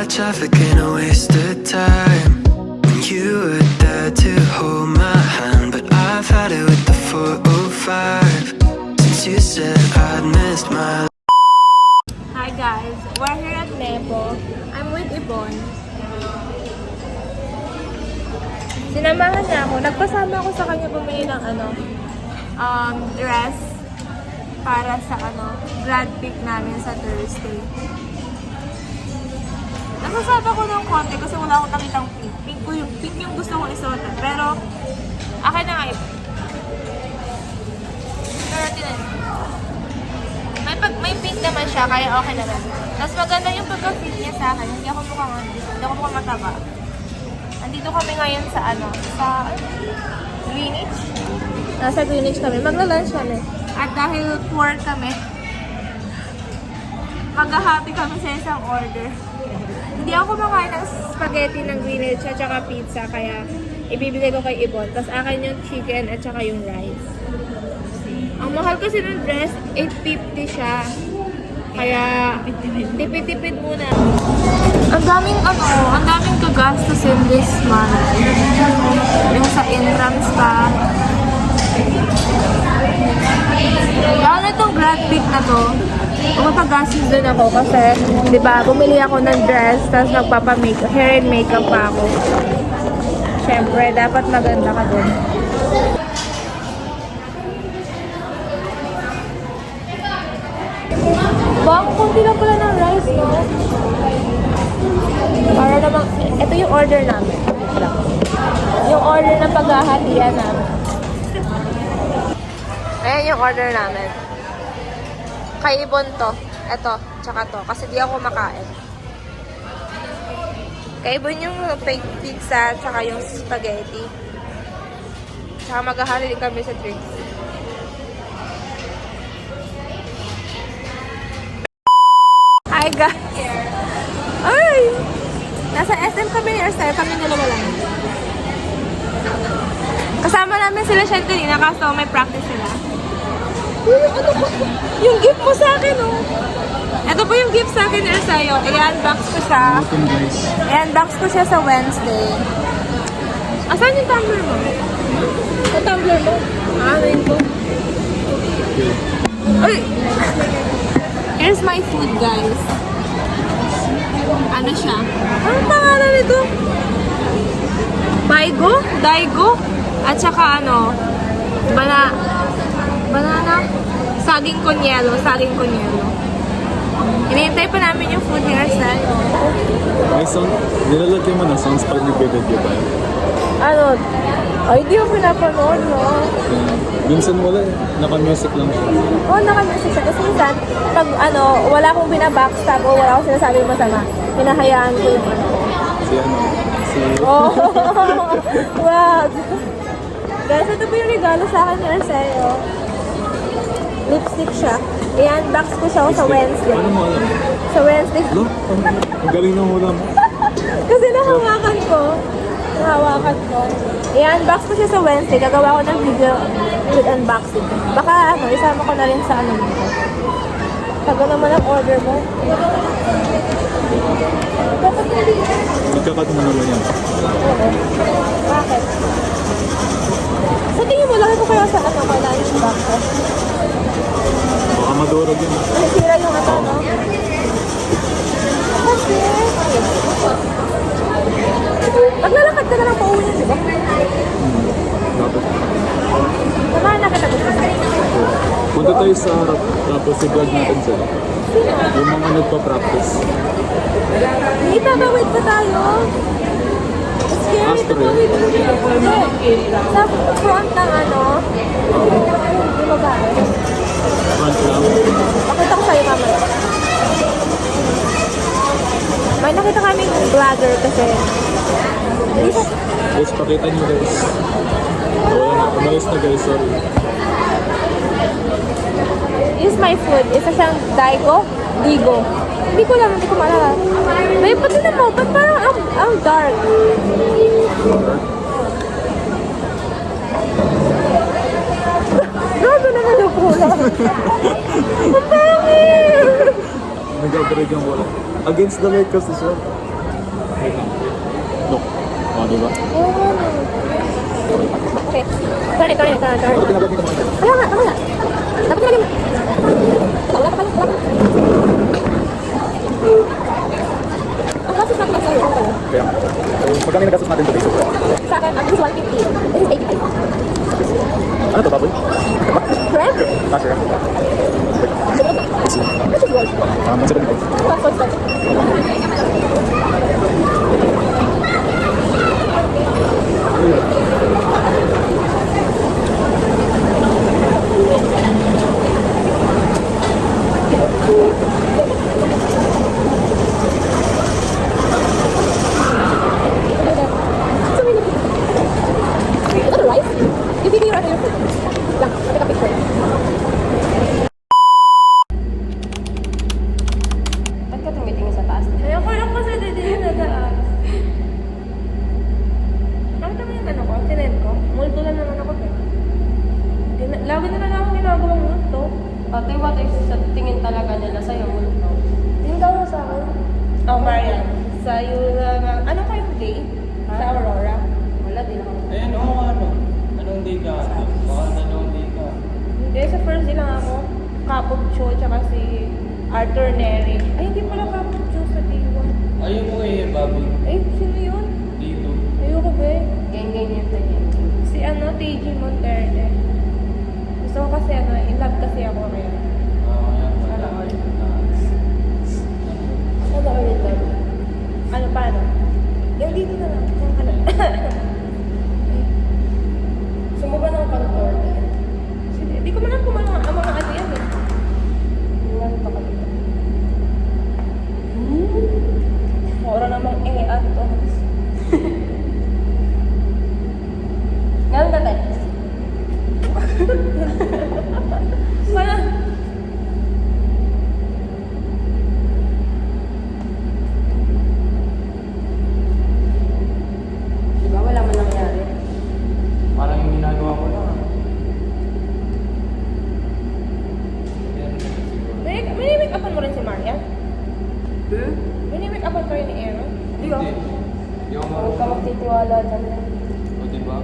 by traffic in a waste of time. When you were there to hold my hand, but I've had it with the 405 since you said I'd missed my. Hi guys, we're here at Nebo. I'm with Ibon. Sinamahan niya ako. Nagpasama ako sa kanya bumili ng dress para sa grad pick namin sa Thursday. Nasasaba ko ng konti kasi wala akong nakitang pink. Pink yung gusto kong isuot. Pero, akin na nga yun. Pero tinan. May pink naman siya, kaya okay naman. Tapos maganda yung pagka-fit niya sa akin. Hindi ako mukhang mataba. Nandito kami ngayon sa Greenwich. Nasa Greenwich kami. Magla-lunch kami. At dahil poor kami, mag-happy kami sa isang order. Hindi ako kumakain ng spaghetti ng Greenwich at saka pizza, kaya ibibigay ko kay Ibon. Tapos akin yung chicken at saka yung rice. Ang mahal kasi ng dress, $8.50 siya. Kaya, tipid-tipid muna. Ang daming kagastusin this month. Yung sa intrams pa. Lalo itong grad pick na to, mapagastos din ako kasi, di ba, bumili ako ng dress, tapos magpapa-makeup, hair and makeup pa ako. Siyempre, dapat maganda ka din. Bang, kunti lang pala ng rice, no? Para namang, ito yung order namin. Yung order ng paghahatian namin. Ayan yung order namin. Kay Ibon to. Ito, tsaka to. Kasi di ako makain. Kay Ibon yung fake pizza, tsaka yung spaghetti. Tsaka maghahali kami sa drinks. Hi guys! Ay! Nasa SM kami ni Arsay. Kami dalawa lang. Kasama namin sila siya kanina kaso may practice sila. Ano ba? Yung gift mo sa akin, oh. Ito po yung gift sa akin ni Arsayo. I-unbox ko siya. I-unbox ko siya sa Wednesday. Asan yung tumbler mo? Yung tumbler mo? Rainbow. Uy! Here's my food, guys. Ano siya? Anong pangalan nito? Daigo? At saka banana? Saging kunyelo. Hinihintay pa namin yung food ni Arsal. May song, nilalagyan mo ng songs pag nag-video ba? Ay, di ko pinapanood, no? Minsan wala eh. Naka-music lang siya. Oo, naka-music siya. Kasi minsan, pag wala akong binabackstab o wala akong sinasabi masama, hinahayaan ko yung Oh, wag! Guys, ito po yung regalo sa akin ni Arceo. Lipstick siya. I-unbox ko siya sa Wednesday. Ano mo alam? Sa Wednesday. Lo? Ang galing ng hula mo. Kasi nahawakan ko. I-unbox ko siya sa Wednesday. Gagawa ko ng video with unboxing. Baka isama ko na rin sa dito. Tagal naman ang order mo. Dapat hindi. Ikakat mo naman yan. Oo. Bakit? Sa tingin mo, laki ko kaya sa kailangan yung box ko? Baka madurog yun. Ay, sira yung no? Kasi, maglalakad ka na lang pauwi yun, di ba? Dapat. Samahan na kita gusto. Punta tayo sa harap, tapos i-vlog natin sila. Yung mga nagpa-practice. Hindi, tatawid pa tayo. Scary, tatawid pa tayo. Sa front ng yung babae. Front lang. Pakita ko sa'yo mamaya. May nakita kaming vlogger kasi. Guys, pakita nyo guys. Wala na, umalis na guys, sorry. This is my food. Isa siyang Digo. Hindi ko maalala. May pati na mo, ba't parang ang dark? Grabe naman yung pula. Ang pangit! Nag-upgrade yung wala. Against the light kasi siya. Wait lang. Look. Oh, diba? Okay. Turn. Ano ginagawa dito mga ito? Kaya nga. Dapat nilagyan. Wala pa. Ang kaso sa akin sa'yo, ano pala? Kaya, so, magkano yung nagastos natin today? Sa akin, ang this is 150. This is 85. Ano to, baboy? Correct? Ah, sure. Which is yours? 175. Passport set. Is that a rice? You video your other food. Lang, I'll take a picture. Ba't ka tumitingin sa taas? Ayoko lang kasi dito na taas. Nakita mo yung ano ko? Sinend ko? Multo lang naman ako. Lagi na lang ako ginagawang multo. Ate, what if sa tingin talaga nila sa'yo multo? Yung daw sa akin. Oh, Marian. Sa yung, ano kayong day? Sa Aurora? Wala, di lang ako. Ayun, oo, ano? Anong day ka? Baka anong day ka? Hindi, sa first day lang ako. Kapog Cho, tsaka si Arthur Neri. Ay, hindi pala Kapog Cho sa day 1. Ayun mo kay Bobby. Ay, sino yun? Dito. Ayoko ba eh. Geng-geng yun tayo. Si ano, TG Monterde. Gusto ko kasi ano, in love kasi ako kaya. Ayan pala. Sana all. Ano ulit love? Ano paano? Yung dito na lang. Yung ano. Sumuba ng kantor. Hindi ko man lang kung ang mga ano yan eh. Ilan pa ka dito? Mura namang at to. Ganun ka tayo? Wala. Diba wala man nangyari? Parang yung ginagawa ko lang. May make upan mo rin si Marian? May make upan ko rin ni Aaron? Hindi ka. Hindi ako Huwag ka magtitiwala dyan. O, diba?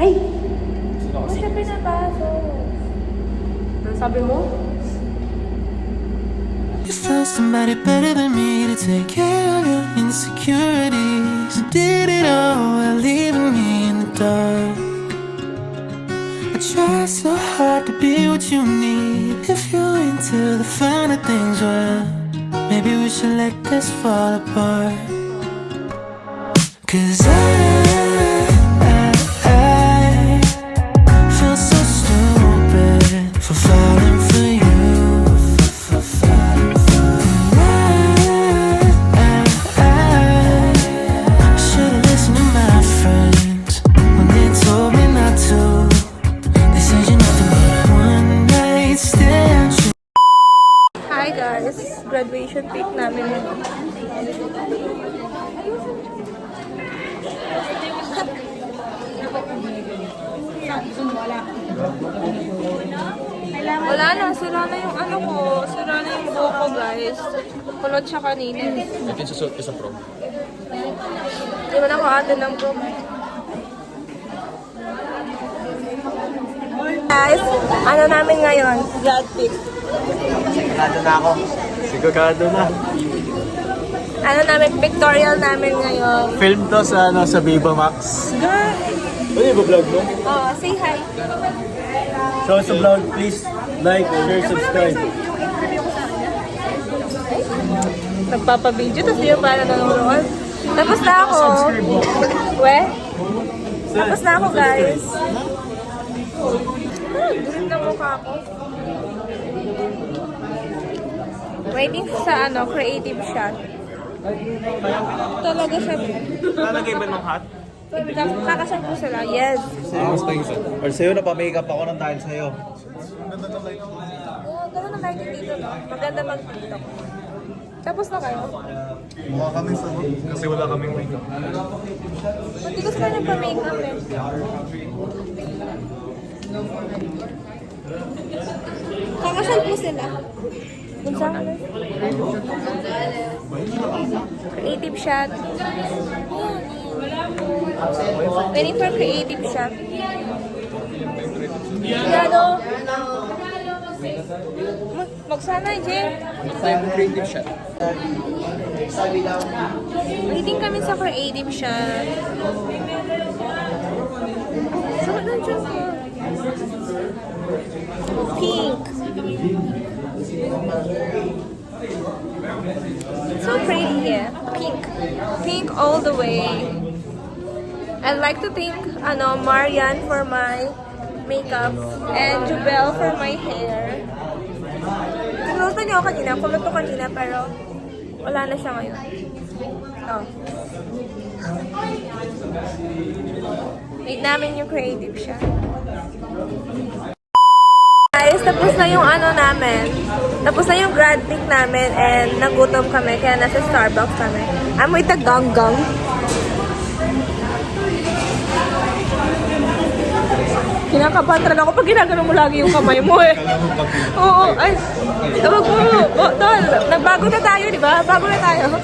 Ay! Sino Ano kasi? siya pinapasok? Ano sabi mo? You found somebody better than me to take care of your insecurities. You did it all while leaving me in the dark. I try so hard to be what you need. If you're into the finer things, well, maybe we should let this fall apart. 'Cause I feel so stupid for falling for you. Should've listened to my friends when they told me not to. They said you're nothing but a one-night stand. Hi guys! Graduation pic namin yun. Wala na, sira na yung ano ko. Sira na yung buhok ko guys. Kulot siya kanina. Natin susuot ka sa prom. Hindi mo na ako ate ng prom. Guys, ano namin ngayon? Grad pic. Sigurado na. Ano namin, pictorial namin ngayon. Film to sa, ano, sa Viva Max. Ano yung vlog mo? Oh, say hi. So sa vlog, please like, share, subscribe. Nagpapabideo, tapos yung para nanonood. Tapos na ako. We? Tapos na ako, guys. Gulit na mukha ko. Waiting sa ano, creative shot. Talaga siya. Nalagay ba ng hat? Kakasal po sila. Yes. Or sa'yo, napamakeup ako ng dahil sa'yo. Ganun ang lighting dito, no? Maganda mag-tiktok. Tapos na kayo? Mukha kami sa kasi wala kaming makeup. Hindi ko sila nagpa-makeup eh. Kakasal po sila. Gonzales. Creative shot. Waiting for creative shot. Yado. Magsanay, Jen. Creative shot. Waiting kami sa creative shot. Saan na dyan ko? Pink. So pretty here. Pink. Pink all the way. I'd like to thank Marian for my makeup and Jubel for my hair. Tinulutan niyo ako kanina. Kulot ko kanina pero wala na siya ngayon. Oh. Wait namin yung creative siya. Guys, tapos na yung namin. Tapos na yung grad pick namin and nagutom kami kaya nasa Starbucks kami. Amoy taganggang. Kinakabahan ako pag ginagano mo lagi yung kamay mo eh. Oo, ay. Tawag mo. Tol, nagbago na tayo, di ba? Bago na tayo.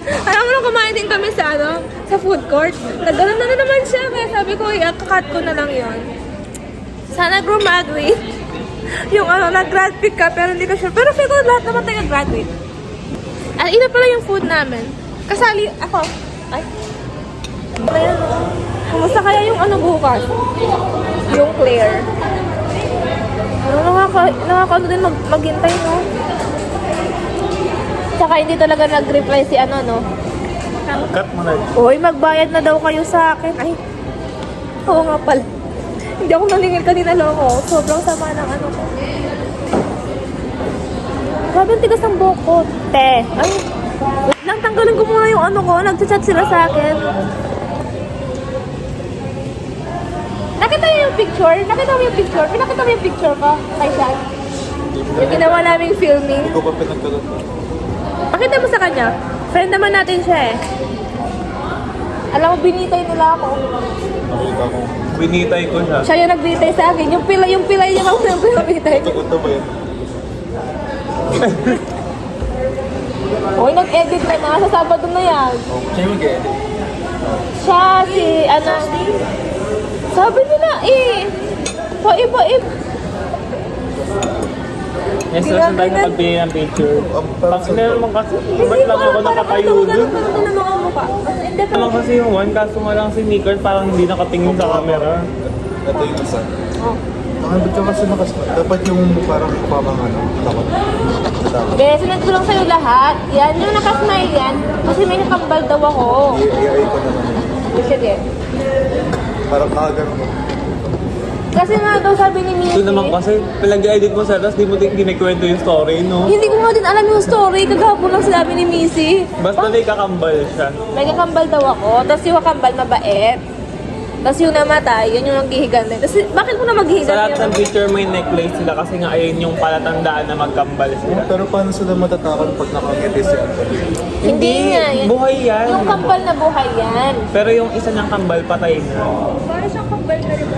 Alam mo nung kumain din kami sa sa food court. Nagano na naman siya. Kaya sabi ko, i-cut ko na lang yon. Sana graduate. Yung nag-grad pick ka, pero hindi ko sure. Pero feel ko lahat naman tayo graduate. At ina pala yung food namin. Kasali ako. Ay. Ayan. Kumusta kaya yung bukas? Yung Claire. Nakaka din maghintay, no? Tsaka hindi talaga nag-reply si no? Cut mo na. Uy, magbayad na daw kayo sa akin. Ay, oo nga pala. Hindi ako nalingil kanina loko. Sobrang sama ng ko. Grabe ang tigas ng buhok ko. Te. Ay, wait lang, tanggalin ko muna yung ko. Nagchat-chat sila sa akin. Nakita mo yung picture? Nakita mo yung picture? Pinakita mo yung picture ko kay Shad? Yung ginawa naming filming. Hindi ko pa pinagkalat. Pakita mo sa kanya. Friend naman natin siya eh. Alam mo, binitay nila ako. Nakita ko. Binitay ko siya. Siya yung nagbitay sa akin. Yung pilay niya ako yung pinabitay. Ito ba yan? Uy, nag-edit na nga. Sa Sabado na yan. Siya yung mag-edit. Siya, si, sabi nila Paib. Yes, so saan tayo nakagbigay ng picture? Pangin na naman kasi, ba't lang ako nakatayo dun? Lang kasi yung one, kaso nga lang si Nicole parang hindi nakatingin sa camera. Ito yung isa. Nakabit ka kasi dapat yung parang parang takot. Bes, sinad ko lang sa'yo lahat. Yan, yung nakasmile yan. Kasi may nakambal daw ako. I-AI ko naman. Sige. Parang nakagano mo. Kasi nga daw sabi ni Missy. Ito naman kasi, pinag-edit mo sa tapos di mo din kinikwento yung story, no? Hindi ko nga din alam yung story. Kagahapon lang sinabi ni Missy. Basta may kakambal siya. May kakambal daw ako. Tapos yung kakambal mabait. Tapos yung namatay, yun yung naghihigan din. Tapos bakit mo na maghihigan? Sa lahat ng picture may necklace sila kasi nga ayun yung palatandaan na magkambal sila. Pero paano sila matatakot pag nakangiti si Anthony? Hindi nga. Buhay yan. Yung kambal na buhay yan. Pero yung isa niyang kambal patay na. Para siyang kambal na rin.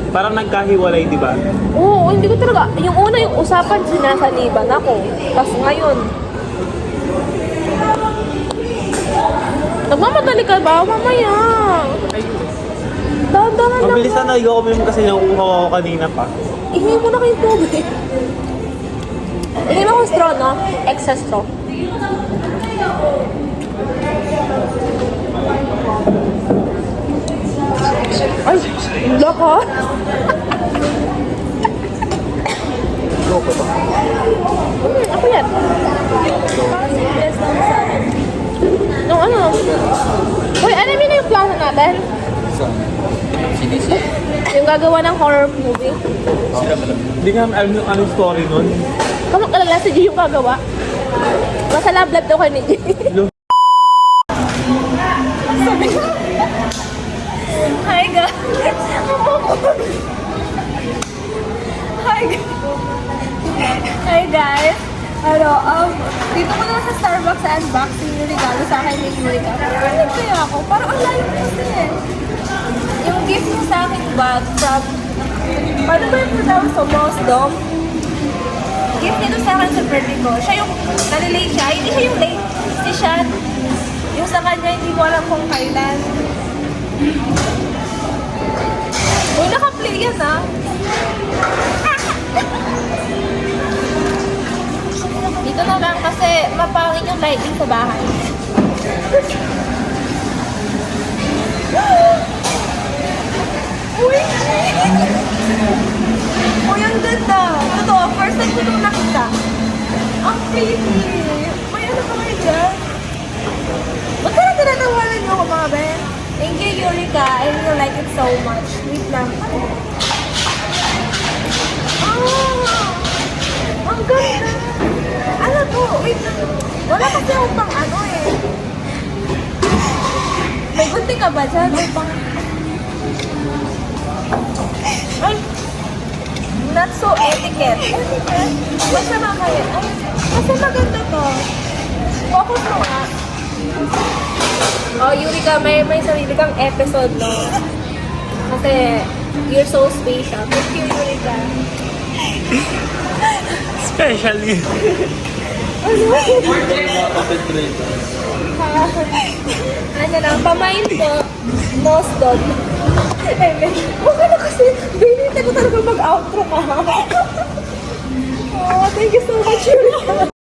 Parang nagkahiwalay, di ba? Oo, hindi ko talaga. Yung una, yung usapan, sinasaliban ako. Tapos ngayon, nagmamadali ka ba? Mamaya. Dahan-dahan lang. Mabilisan na ayaw ko kasi nakukuha ako kanina pa. Ihingi mo na kayong tubig. Ihingi mo akong straw, no? Excess straw. Ay, loko. Loko ba? Ako yan. Nung Uy, alam mo na yung plano natin? Saan? Yung gagawa ng horror movie. Hindi nga alam yung anong story nun. Kamang kalala si G yung gagawa. Basta love daw kay ni G. Hi guys! Hi guys! Dito ko na sa Starbucks sa unboxing yung regalo sa akin ni Yurika. Ano kaya ako? Parang ang layo kasi eh. Yung gift mo sa akin bag from... Paano ba yung pronounce mo? Mosdom? gift niya doon sa akin sa birthday ko. Siya yung nalilate siya. Hindi siya yung late. Si Sean. Yung sa kanya, hindi ko alam kung kailan. Uy, naka-play yan ah. Dito na lang kasi mapangit yung lighting sa bahay. Uy! Uy, ang ganda! Totoo, first time ko itong nakita. Ang pretty! May ano ba kayo dyan? Ba't ka na tinatawanan niyo ako mga ben? Thank you, Eureka. I really like it so much. Wait lang. Ang ganda! Ano to? Wait lang. Wala kasi akong pang ano eh. May gunti ka ba dyan? May pang... Ay! Not so etiquette. Etiquette? Basta mamaya. Ay, kasi maganda to. Focus mo nga. Oh, Eureka, may sarili kang episode, no? Kasi, you're so special. Thank you, Eureka. Especially. Ano lang, pamain po, nose dog. Huwag ka na kasi, binita ko talaga mag-outro ka. Oh, thank you so much, Eureka.